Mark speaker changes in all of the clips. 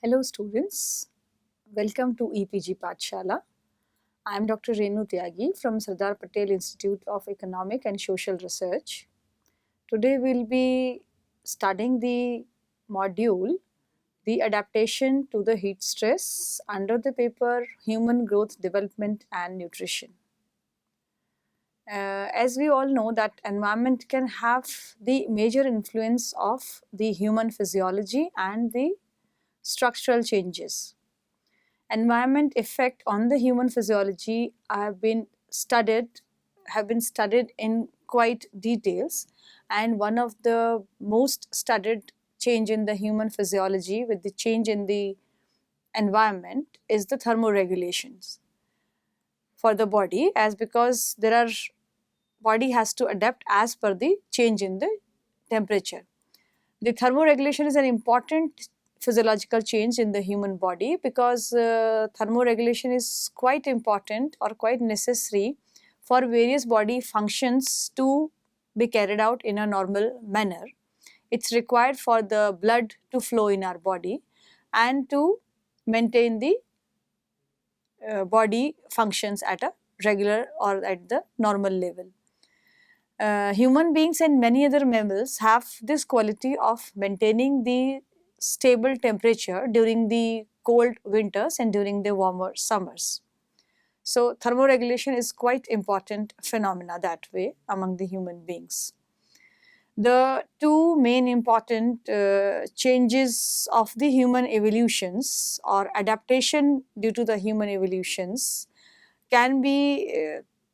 Speaker 1: Hello students, welcome to EPG Pathshala. I am Dr. Renu Tyagi from Sardar Patel Institute of Economic and Social Research. Today we will be studying the module The Adaptation to the Heat Stress under the paper Human Growth, Development and Nutrition. As we all know that environment can have the major influence of the human physiology and the structural changes. Environment effect on the human physiology have been studied in quite details, and one of the most studied change in the human physiology with the change in the environment is the thermoregulations for the body, as because body has to adapt as per the change in the temperature. The thermoregulation is an important physiological change in the human body because thermoregulation is quite important or quite necessary for various body functions to be carried out in a normal manner. It's required for the blood to flow in our body and to maintain the body functions at a regular or at the normal level. Human beings and many other mammals have this quality of maintaining the stable temperature during the cold winters and during the warmer summers. So thermoregulation is quite important phenomena that way among the human beings. The two main important changes of the human evolutions or adaptation due to the human evolutions can be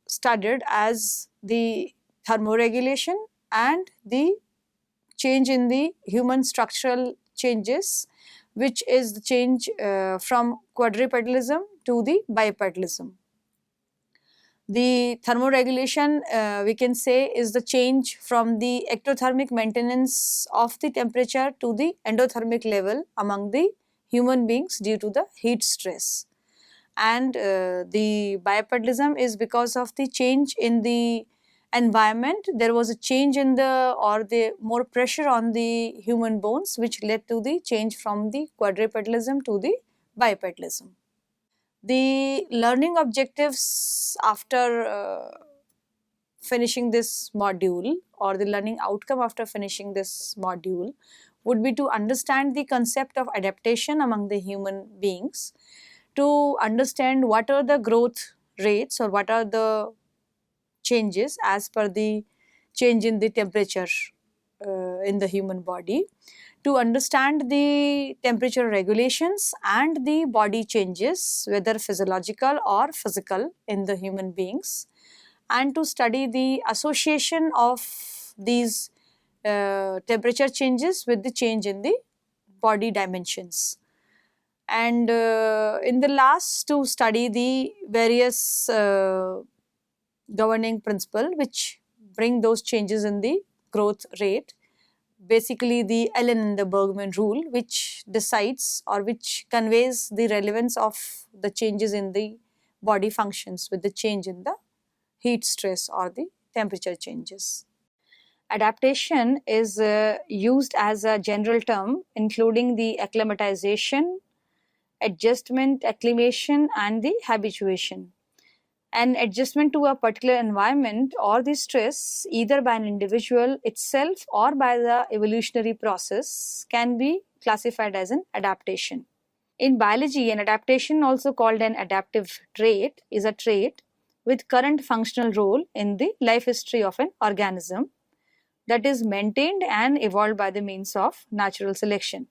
Speaker 1: studied as the thermoregulation and the change in the human structural changes, which is the change from quadrupedalism to the bipedalism. The thermoregulation, we can say, is the change from the ectothermic maintenance of the temperature to the endothermic level among the human beings due to the heat stress. And the bipedalism is because of the change in the environment. There was a change in the more pressure on the human bones, which led to the change from the quadrupedalism to the bipedalism. The learning objectives after finishing this module, or the learning outcome after finishing this module, would be to understand the concept of adaptation among the human beings, to understand what are the growth rates or what are the changes as per the change in the temperature in the human body, to understand the temperature regulations and the body changes, whether physiological or physical, in the human beings, and to study the association of these temperature changes with the change in the body dimensions. And in the last, to study the various governing principle which bring those changes in the growth rate, basically the Allen and the Bergmann rule, which decides or which conveys the relevance of the changes in the body functions with the change in the heat stress or the temperature changes. Adaptation is used as a general term including the acclimatization, adjustment, acclimation and the habituation. An adjustment to a particular environment or the stress, either by an individual itself or by the evolutionary process, can be classified as an adaptation. In biology, an adaptation, also called an adaptive trait, is a trait with current functional role in the life history of an organism that is maintained and evolved by the means of natural selection.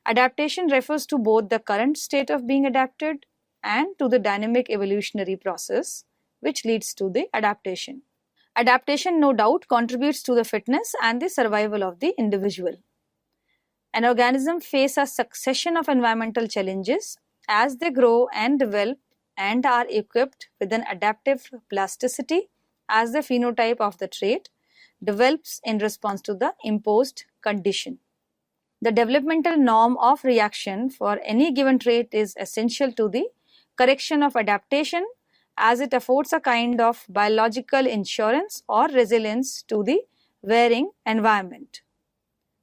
Speaker 1: Adaptation refers to both the current state of being adapted and to the dynamic evolutionary process which leads to the adaptation. Adaptation, no doubt, contributes to the fitness and the survival of the individual. An organism faces a succession of environmental challenges as they grow and develop and are equipped with an adaptive plasticity as the phenotype of the trait develops in response to the imposed condition. The developmental norm of reaction for any given trait is essential to the correction of adaptation, as it affords a kind of biological insurance or resilience to the varying environment.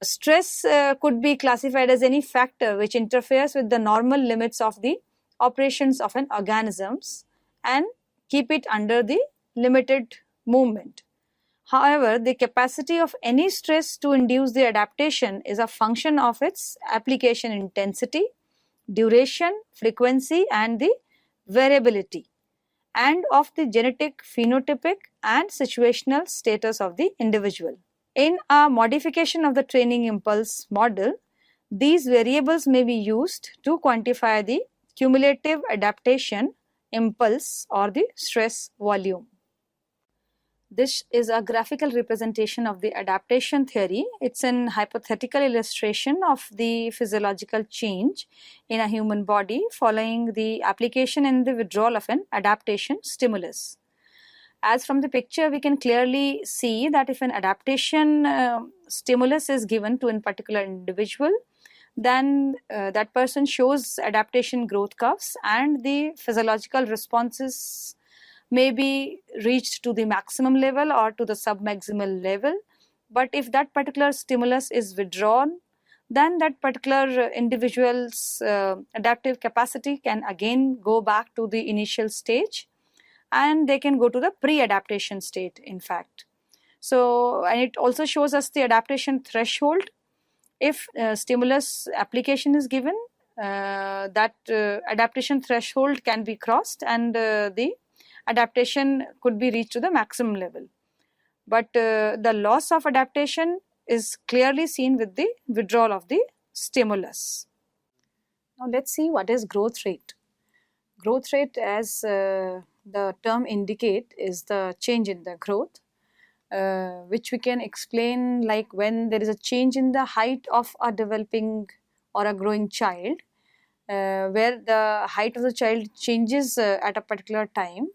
Speaker 1: Stress could be classified as any factor which interferes with the normal limits of the operations of an organisms and keep it under the limited movement. However, the capacity of any stress to induce the adaptation is a function of its application intensity, duration, frequency and the variability, and of the genetic, phenotypic and situational status of the individual. In a modification of the training impulse model, these variables may be used to quantify the cumulative adaptation impulse or the stress volume. This is a graphical representation of the adaptation theory. It's an hypothetical illustration of the physiological change in a human body following the application and the withdrawal of an adaptation stimulus. As from the picture, we can clearly see that if an adaptation stimulus is given to a particular individual, then that person shows adaptation growth curves and the physiological responses may be reached to the maximum level or to the submaximal level. But if that particular stimulus is withdrawn, then that particular individual's adaptive capacity can again go back to the initial stage, and they can go to the pre-adaptation state in fact. So, and it also shows us the adaptation threshold. If stimulus application is given, that adaptation threshold can be crossed and the adaptation could be reached to the maximum level. But the loss of adaptation is clearly seen with the withdrawal of the stimulus. Now let's see what is growth rate. Growth rate, as the term indicate, is the change in the growth, which we can explain like when there is a change in the height of a developing or a growing child, where the height of the child changes at a particular time,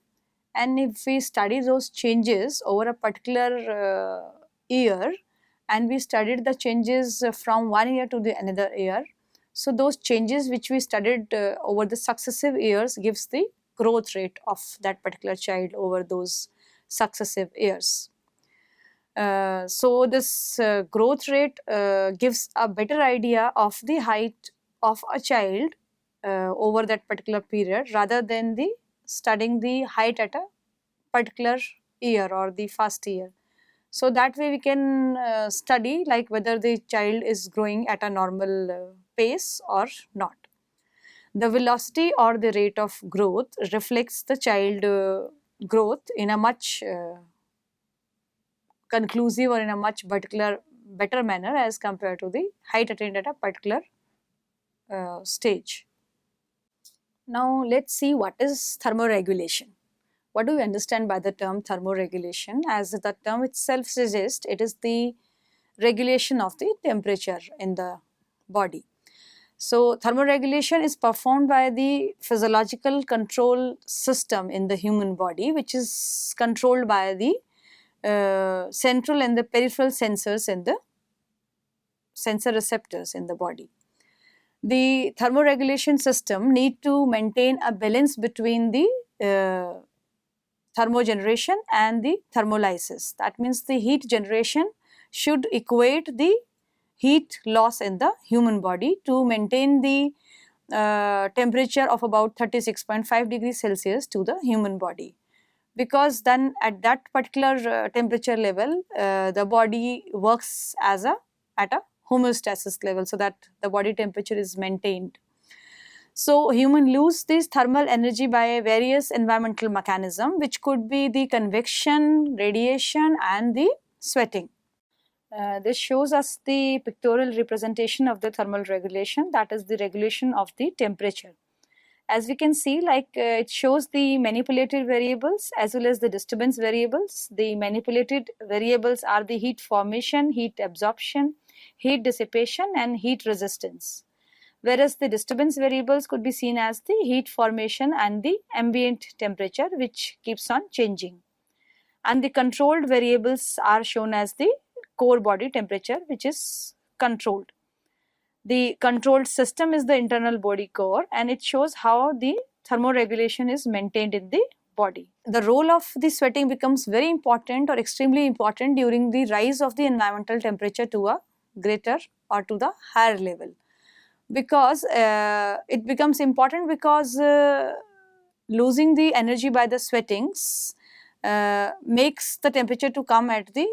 Speaker 1: and if we study those changes over a particular year, and we studied the changes from one year to the another year, so those changes which we studied over the successive years gives the growth rate of that particular child over those successive years. So this growth rate gives a better idea of the height of a child over that particular period, rather than the studying the height at a particular year or the first year. So that way we can study like whether the child is growing at a normal pace or not. The velocity or the rate of growth reflects the child growth in a much conclusive or in a much better manner as compared to the height attained at a particular stage. Now let's see what is thermoregulation. What do we understand by the term thermoregulation? As the term itself suggests, it is the regulation of the temperature in the body. So thermoregulation is performed by the physiological control system in the human body, which is controlled by the central and the peripheral sensors and the sensor receptors in the body. The thermoregulation system need to maintain a balance between the thermogeneration and the thermolysis. That means the heat generation should equate the heat loss in the human body to maintain the temperature of about 36.5 degrees Celsius to the human body. Because then at that particular temperature level, the body works as at a homeostasis level, so that the body temperature is maintained. So human lose this thermal energy by various environmental mechanisms, which could be the convection, radiation and the sweating. This shows us the pictorial representation of the thermal regulation, that is the regulation of the temperature. As we can see, like it shows the manipulated variables as well as the disturbance variables. The manipulated variables are the heat formation, heat absorption, heat dissipation and heat resistance. Whereas the disturbance variables could be seen as the heat formation and the ambient temperature, which keeps on changing. And the controlled variables are shown as the core body temperature, which is controlled. The controlled system is the internal body core, and it shows how the thermoregulation is maintained in the body. The role of the sweating becomes very important or extremely important during the rise of the environmental temperature to a greater or to the higher level, because it becomes important because losing the energy by the sweatings makes the temperature to come at the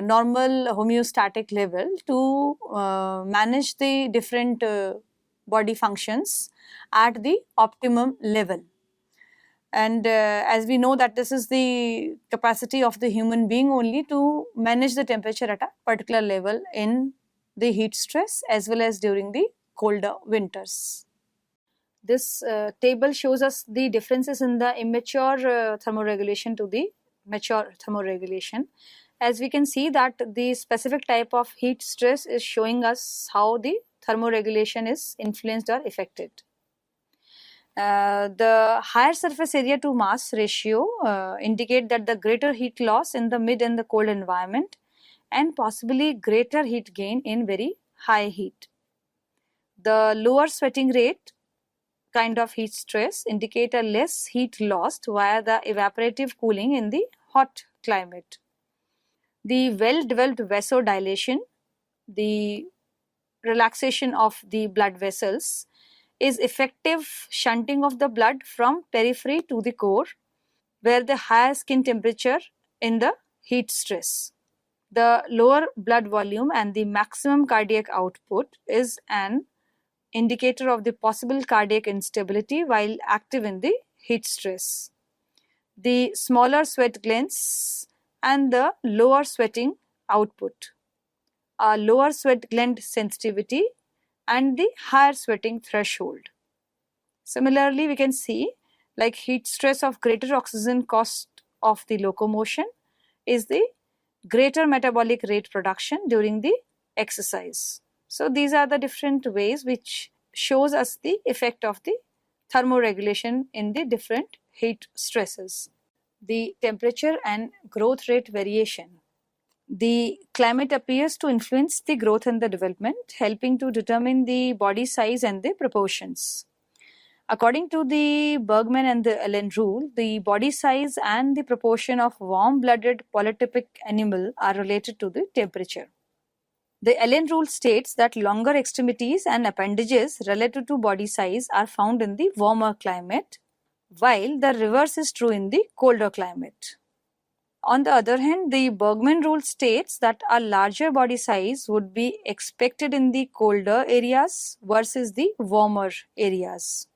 Speaker 1: normal homeostatic level to manage the different body functions at the optimum level. And as we know that this is the capacity of the human being only to manage the temperature at a particular level in the heat stress as well as during the colder winters. This table shows us the differences in the immature thermoregulation to the mature thermoregulation. As we can see that the specific type of heat stress is showing us how the thermoregulation is influenced or affected. The higher surface area to mass ratio indicate that the greater heat loss in the mid and the cold environment and possibly greater heat gain in very high heat. The lower sweating rate kind of heat stress indicate a less heat lost via the evaporative cooling in the hot climate. The well-developed vasodilation, the relaxation of the blood vessels, is effective shunting of the blood from periphery to the core, where the higher skin temperature in the heat stress. The lower blood volume and the maximum cardiac output is an indicator of the possible cardiac instability while active in the heat stress. The smaller sweat glands and the lower sweating output, a lower sweat gland sensitivity and the higher sweating threshold. Similarly, we can see like heat stress of greater oxygen cost of the locomotion is the greater metabolic rate production during the exercise. So these are the different ways which shows us the effect of the thermoregulation in the different heat stresses. The temperature and growth rate variation. The climate appears to influence the growth and the development, helping to determine the body size and the proportions. According to the Bergmann and the Allen rule, the body size and the proportion of warm-blooded polytypic animal are related to the temperature. The Allen rule states that longer extremities and appendages relative to body size are found in the warmer climate, while the reverse is true in the colder climate. On the other hand, the Bergmann rule states that a larger body size would be expected in the colder areas versus the warmer areas.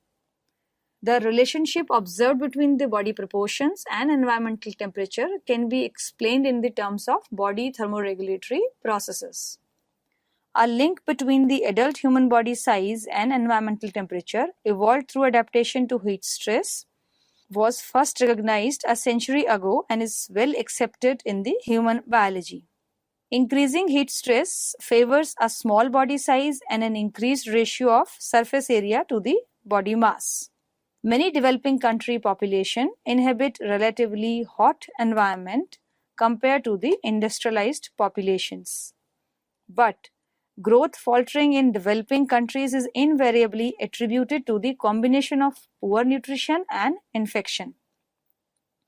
Speaker 1: The relationship observed between the body proportions and environmental temperature can be explained in the terms of body thermoregulatory processes. A link between the adult human body size and environmental temperature evolved through adaptation to heat stress, was first recognized a century ago and is well accepted in the human biology. Increasing heat stress favors a small body size and an increased ratio of surface area to the body mass. Many developing country population inhabit relatively hot environment compared to the industrialized populations. But growth faltering in developing countries is invariably attributed to the combination of poor nutrition and infection.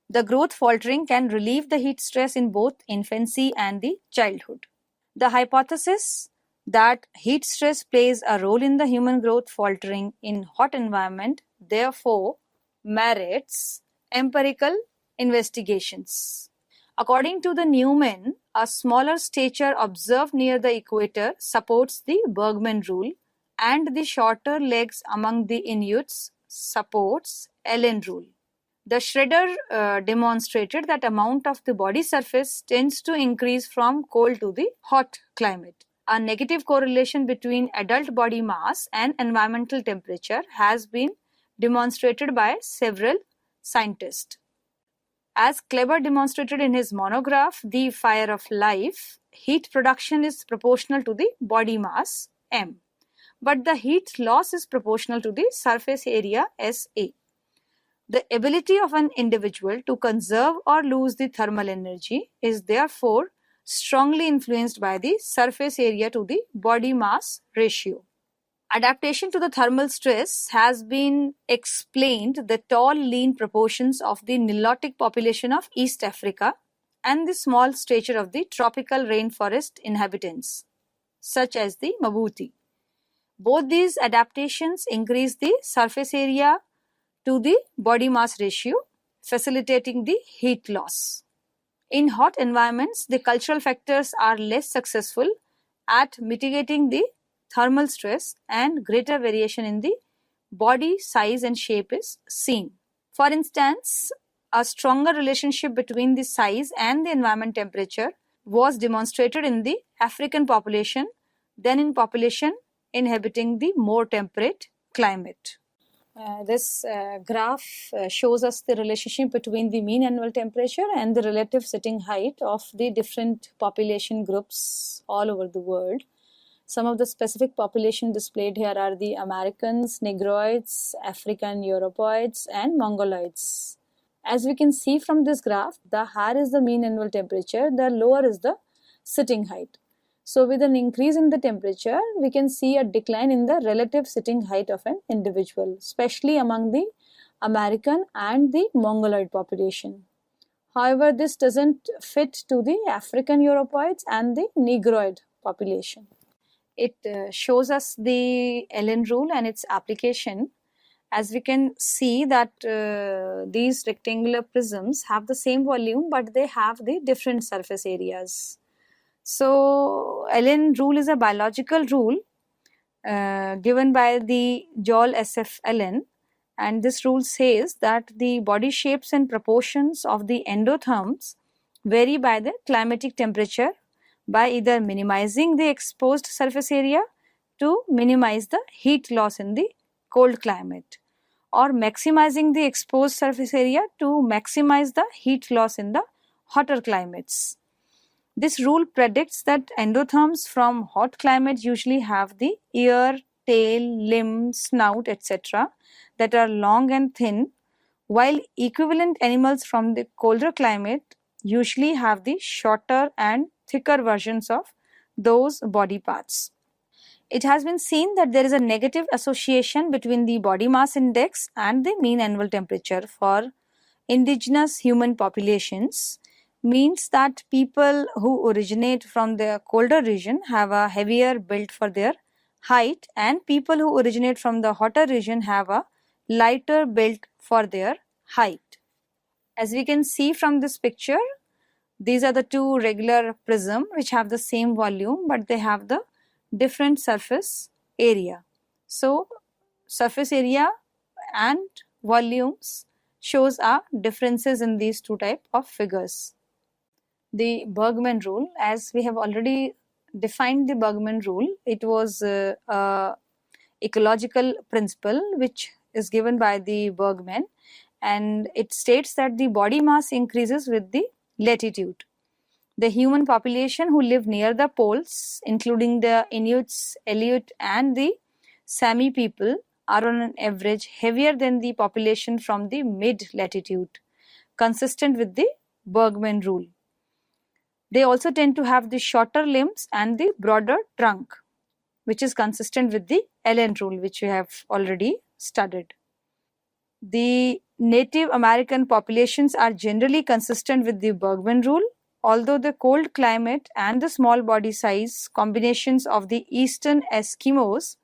Speaker 1: The growth faltering can relieve the heat stress in both infancy and the childhood. The hypothesis that heat stress plays a role in the human growth faltering in hot environment therefore merits empirical investigations. According to the Newman, a smaller stature observed near the equator supports the Bergmann rule, and the shorter legs among the Inuits supports Allen rule. The shredder demonstrated that amount of the body surface tends to increase from cold to the hot climate. A negative correlation between adult body mass and environmental temperature has been demonstrated by several scientists. As Kleber demonstrated in his monograph, The Fire of Life, heat production is proportional to the body mass, m, but the heat loss is proportional to the surface area, Sa. The ability of an individual to conserve or lose the thermal energy is therefore strongly influenced by the surface area to the body mass ratio. Adaptation to the thermal stress has been explained the tall, lean proportions of the Nilotic population of East Africa and the small stature of the tropical rainforest inhabitants. such as the Mabuti. Both these adaptations increase the surface area to the body mass ratio, facilitating the heat loss. In hot environments, the cultural factors are less successful at mitigating the thermal stress, and greater variation in the body size and shape is seen. For instance, a stronger relationship between the size and the environment temperature was demonstrated in the African population than in population inhabiting the more temperate climate. This graph shows us the relationship between the mean annual temperature and the relative sitting height of the different population groups all over the world. Some of the specific population displayed here are the Americans, Negroids, African Europoids, and Mongoloids. As we can see from this graph, the higher is the mean annual temperature, the lower is the sitting height. So with an increase in the temperature, we can see a decline in the relative sitting height of an individual, especially among the American and the Mongoloid population. However, this doesn't fit to the African Europoids and the Negroid population. It shows us the Allen rule and its application. As we can see that these rectangular prisms have the same volume, but they have the different surface areas. So Allen rule is a biological rule given by the Joel S.F. Allen, and this rule says that the body shapes and proportions of the endotherms vary by the climatic temperature by either minimizing the exposed surface area to minimize the heat loss in the cold climate, or maximizing the exposed surface area to maximize the heat loss in the hotter climates. This rule predicts that endotherms from hot climate usually have the ear, tail, limb, snout, etc. that are long and thin, while equivalent animals from the colder climate usually have the shorter and thicker versions of those body parts. It has been seen that there is a negative association between the body mass index and the mean annual temperature for indigenous human populations. Means that people who originate from the colder region have a heavier build for their height, and people who originate from the hotter region have a lighter build for their height. As we can see from this picture, these are the two regular prism which have the same volume, but they have the different surface area. So surface area and volumes shows our differences in these two type of figures. The Bergmann rule, as we have already defined the Bergmann rule, it was a ecological principle which is given by the Bergmann, and it states that the body mass increases with the latitude. The human population who live near the poles, including the Inuits, Aleut and the Sami people, are on an average heavier than the population from the mid-latitude, consistent with the Bergmann rule. They also tend to have the shorter limbs and the broader trunk, which is consistent with the Allen rule, which we have already studied. The Native American populations are generally consistent with the Bergmann rule, although the cold climate and the small body size combinations of the eastern Eskimos,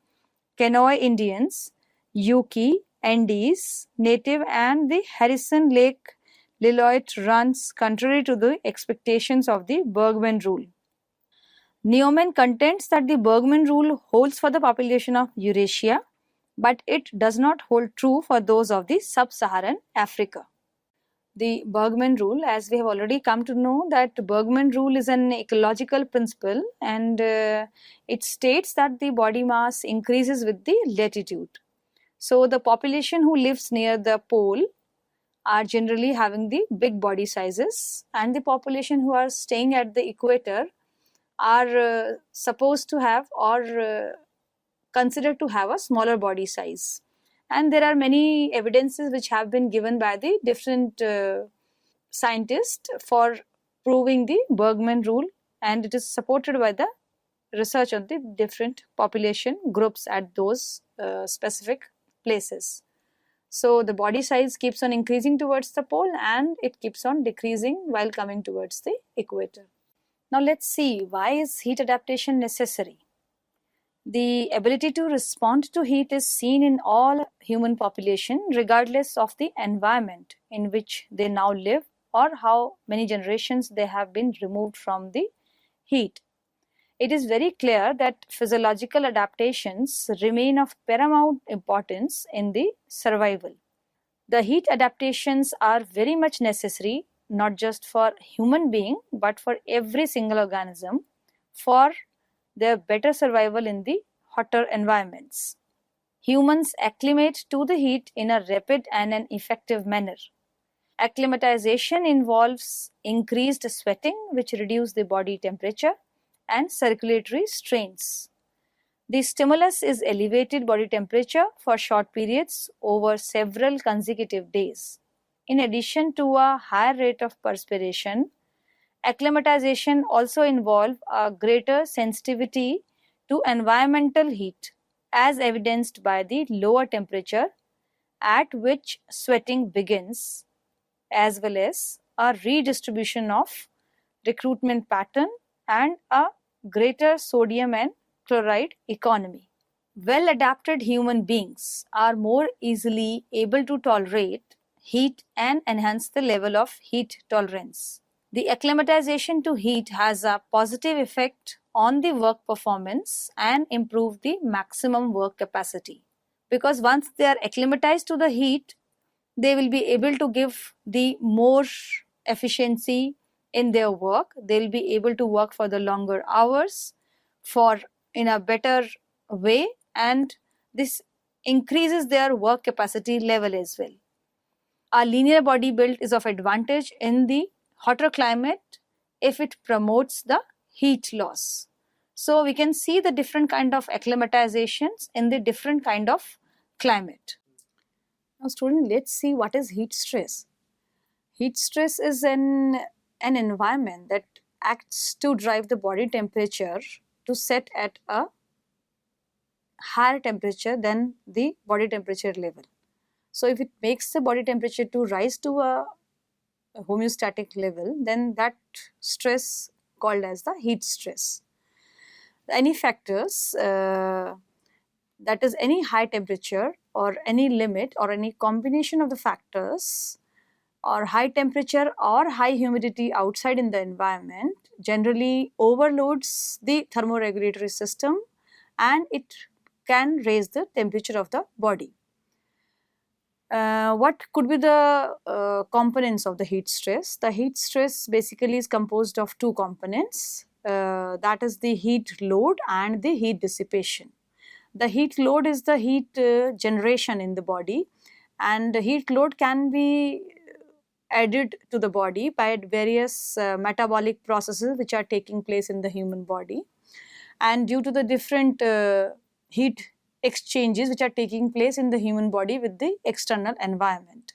Speaker 1: Kenai Indians, Yuki, Andes native and the Harrison Lake Lillooet runs contrary to the expectations of the Bergmann rule. Neumann contends that the Bergmann rule holds for the population of Eurasia, but it does not hold true for those of the sub-Saharan Africa. The Bergmann rule, as we have already come to know, that Bergmann rule is an ecological principle, and it states that the body mass increases with the latitude. So the population who lives near the pole are generally having the big body sizes, and the population who are staying at the equator are supposed to have or considered to have a smaller body size. And there are many evidences which have been given by the different scientists for proving the Bergmann rule, and it is supported by the research on the different population groups at those specific places. So the body size keeps on increasing towards the pole and it keeps on decreasing while coming towards the equator. Now let's see, why is heat adaptation necessary? The ability to respond to heat is seen in all human population regardless of the environment in which they now live or how many generations they have been removed from the heat. It is very clear that physiological adaptations remain of paramount importance in the survival. The heat adaptations are very much necessary not just for human being but for every single organism for their better survival in the hotter environments. Humans acclimate to the heat in a rapid and an effective manner. Acclimatization involves increased sweating, which reduces the body temperature and circulatory strains. The stimulus is elevated body temperature for short periods over several consecutive days. In addition to a higher rate of perspiration, acclimatization also involves a greater sensitivity to environmental heat, as evidenced by the lower temperature at which sweating begins, as well as a redistribution of recruitment pattern and a greater sodium and chloride economy. Well adapted human beings are more easily able to tolerate heat and enhance the level of heat tolerance. The acclimatization to heat has a positive effect on the work performance and improve the maximum work capacity. Because once they are acclimatized to the heat, they will be able to give the more efficiency in their work. They will be able to work for the longer hours, for in a better way, and this increases their work capacity level as well. A linear body build is of advantage in the hotter climate if it promotes the heat loss. So we can see the different kind of acclimatizations in the different kind of climate. Now student, let's see what is heat stress. Heat stress is an environment that acts to drive the body temperature to set at a higher temperature than the body temperature level. So if it makes the body temperature to rise to a homeostatic level, then that stress called as the heat stress. Any factors, that is any high temperature or any limit or any combination of the factors or high temperature or high humidity outside in the environment generally overloads the thermoregulatory system and it can raise the temperature of the body. What could be the components of the heat stress? The heat stress basically is composed of two components, that is the heat load and the heat dissipation. The heat load is the heat generation in the body, and the heat load can be added to the body by various metabolic processes which are taking place in the human body, and due to the different heat exchanges which are taking place in the human body with the external environment.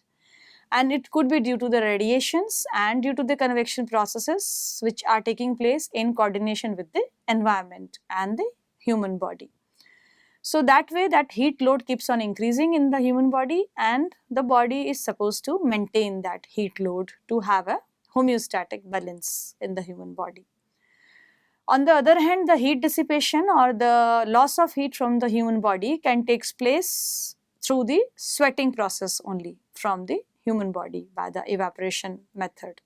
Speaker 1: And it could be due to the radiations and due to the convection processes which are taking place in coordination with the environment and the human body. So that way that heat load keeps on increasing in the human body, and the body is supposed to maintain that heat load to have a homeostatic balance in the human body. On the other hand, the heat dissipation or the loss of heat from the human body can take place through the sweating process only from the human body by the evaporation method.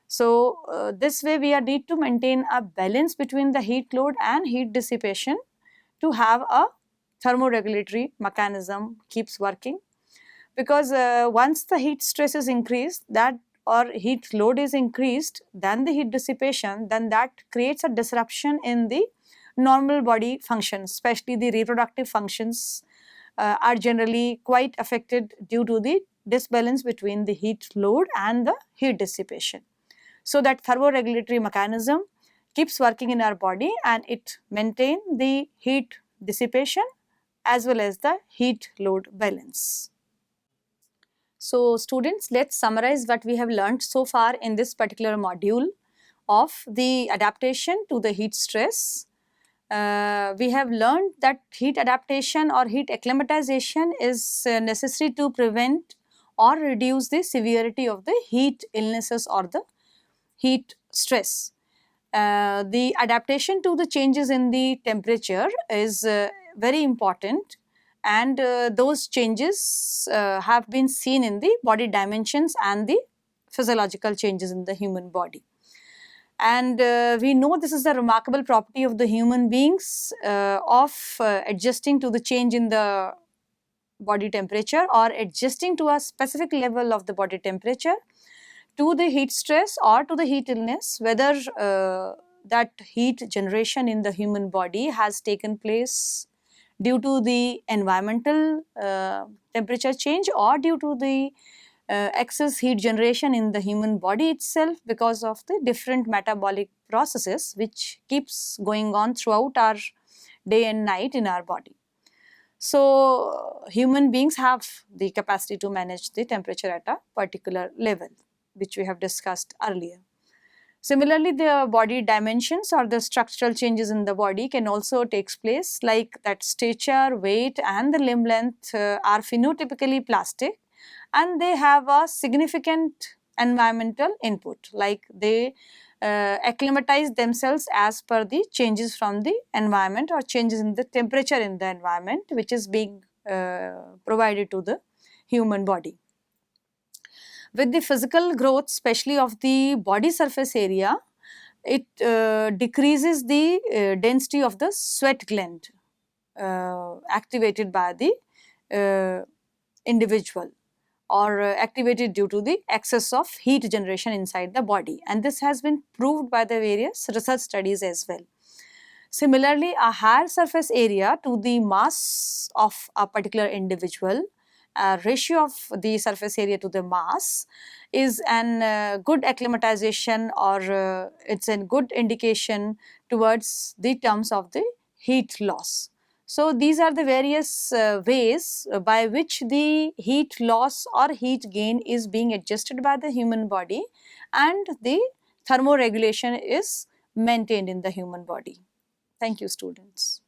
Speaker 1: So this way we need to maintain a balance between the heat load and heat dissipation to have a thermoregulatory mechanism keeps working, because once the heat stress is increased, that or heat load is increased, then the heat dissipation, then that creates a disruption in the normal body functions, especially the reproductive functions are generally quite affected due to the disbalance between the heat load and the heat dissipation. So that thermoregulatory mechanism keeps working in our body and it maintains the heat dissipation as well as the heat load balance. So students, let's summarize what we have learned so far in this particular module of the adaptation to the heat stress. We have learned that heat adaptation or heat acclimatization is necessary to prevent or reduce the severity of the heat illnesses or the heat stress. The adaptation to the changes in the temperature is very important, and those changes have been seen in the body dimensions and the physiological changes in the human body. And we know this is the remarkable property of the human beings of adjusting to the change in the body temperature, or adjusting to a specific level of the body temperature, to the heat stress or to the heat illness, whether that heat generation in the human body has taken place due to the environmental temperature change, or due to the excess heat generation in the human body itself because of the different metabolic processes which keeps going on throughout our day and night in our body. So human beings have the capacity to manage the temperature at a particular level, which we have discussed earlier. Similarly, the body dimensions or the structural changes in the body can also take place, like that stature, weight and the limb length are phenotypically plastic, and they have a significant environmental input, like they acclimatize themselves as per the changes from the environment or changes in the temperature in the environment which is being provided to the human body. With the physical growth, especially of the body surface area, it decreases the density of the sweat gland activated by the individual, or activated due to the excess of heat generation inside the body, and this has been proved by the various research studies as well. Similarly, a higher surface area to the mass of a particular individual, ratio of the surface area to the mass, is an good acclimatization, or it's a good indication towards the terms of the heat loss. So these are the various ways by which the heat loss or heat gain is being adjusted by the human body, and the thermoregulation is maintained in the human body. Thank you, students.